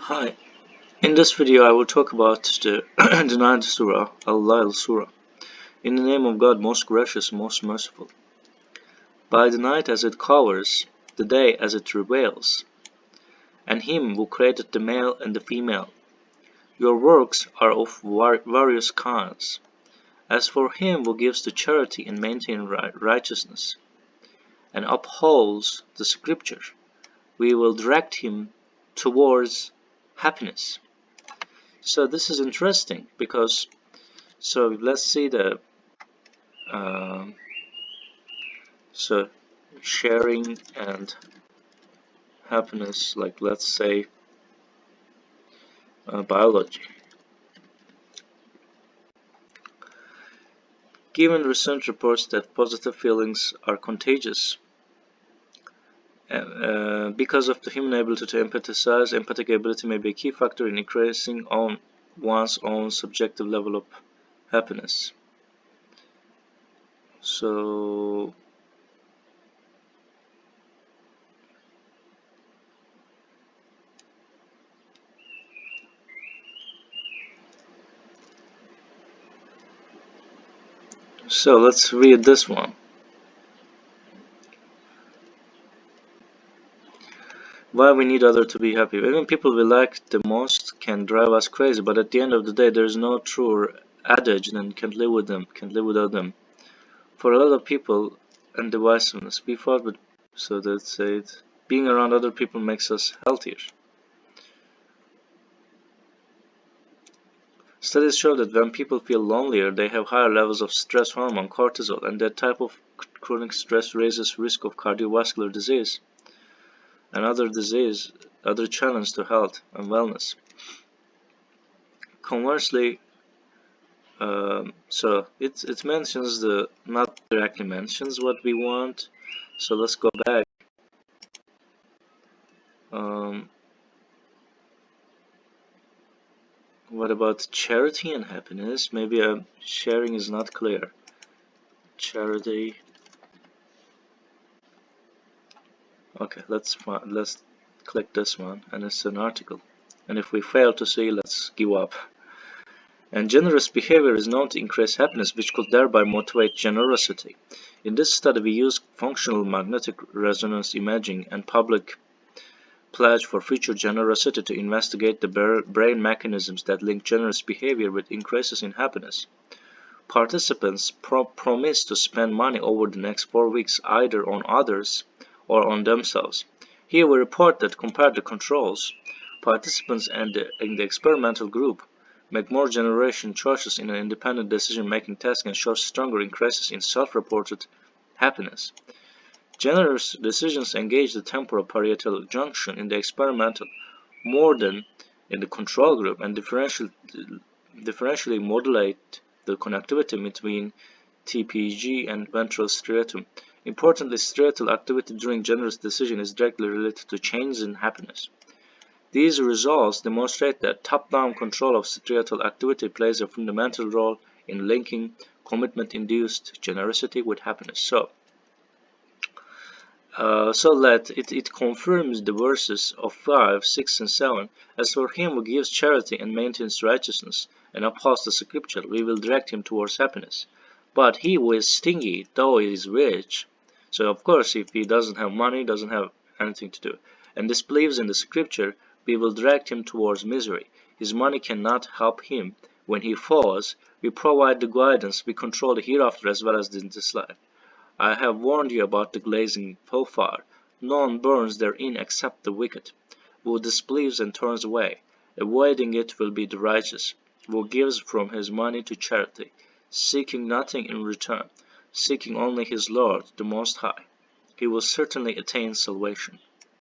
Hi, in this video I will talk about the the ninth surah, Al-Layl surah. In the name of God, most gracious, most merciful. By the night as it covers, the day as it reveals, and Him who created the male and the female. Your works are of various kinds. As for Him who gives the charity and maintains righteousness, and upholds the scripture, we will direct him towards happiness. So this is interesting because let's see the um, so sharing and happiness, like let's say biology. Given recent reports that positive feelings are contagious, because of the human ability to empathize, empathic ability may be a key factor in increasing one's own subjective level of happiness. So let's read this one. Why we need others to be happy. Even people we like the most can drive us crazy, but at the end of the day, there is no truer adage than can't live with them, can't live without them. For a lot of people and divisiveness, we fought with, so let's say it, being around other people makes us healthier. Studies show that when people feel lonelier, they have higher levels of stress hormone cortisol, and that type of chronic stress raises risk of cardiovascular disease and other challenge to health and wellness. Conversely, so it mentions the not directly mentions what we want. So let's go back. What about charity and happiness? Maybe sharing is not clear. Charity. Okay, let's click this one, and it's an article. And if we fail to see, let's give up. And generous behavior is known to increase happiness, which could thereby motivate generosity. In this study, we used functional magnetic resonance imaging and public pledge for future generosity to investigate the brain mechanisms that link generous behavior with increases in happiness. Participants promised to spend money over the next 4 weeks either on others or on themselves. Here we report that compared to controls, participants in the experimental group make more generation choices in an independent decision-making task and show stronger increases in self-reported happiness. Generous decisions engage the temporal parietal junction in the experimental more than in the control group and differentially modulate the connectivity between TPG and ventral striatum. Importantly, striatal activity during generous decision is directly related to changes in happiness. These results demonstrate that top-down control of striatal activity plays a fundamental role in linking commitment-induced generosity with happiness. So that it confirms the verses of 5, 6, and 7. As for him who gives charity and maintains righteousness, and upholds the scripture, we will direct him towards happiness. But he who is stingy, though he is rich, so of course if he doesn't have money, doesn't have anything to do, and disbelieves in the scripture, we will direct him towards misery. His money cannot help him. When he falls, we provide the guidance, we control the hereafter as well as in this life. I have warned you about the blazing hellfire. None burns therein except the wicked. Who disbelieves and turns away, avoiding it will be the righteous. Who gives from his money to charity, seeking nothing in return, seeking only his Lord, the Most High. He will certainly attain salvation.